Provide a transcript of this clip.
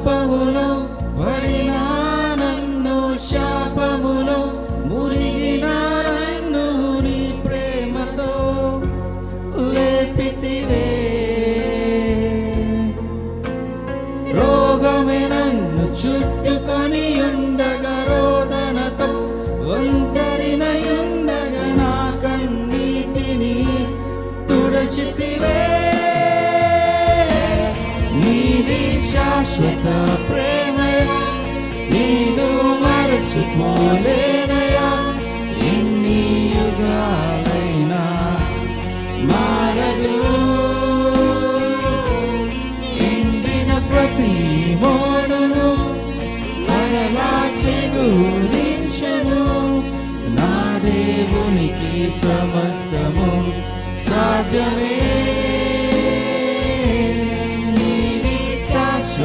పాపములో పడిన నన్ను శాపములో మురిగిన నన్ను నీ ప్రేమతో లేపితివే. రోగమే నన్ను చుట్టుకొని ఉండగా రోదనతో ఒంటరినయుండగా నా కన్నీటిని తుడచితివే. నీది శాశ్వత ప్రేమయా, నేను మరచిపోలేనయా. ఎన్ని యుగాలైనా మారదు. ఎండిన ప్రతి మోడును మరలా చిగురించెను. నా దేవునికి సమస్తము సాధ్యమే.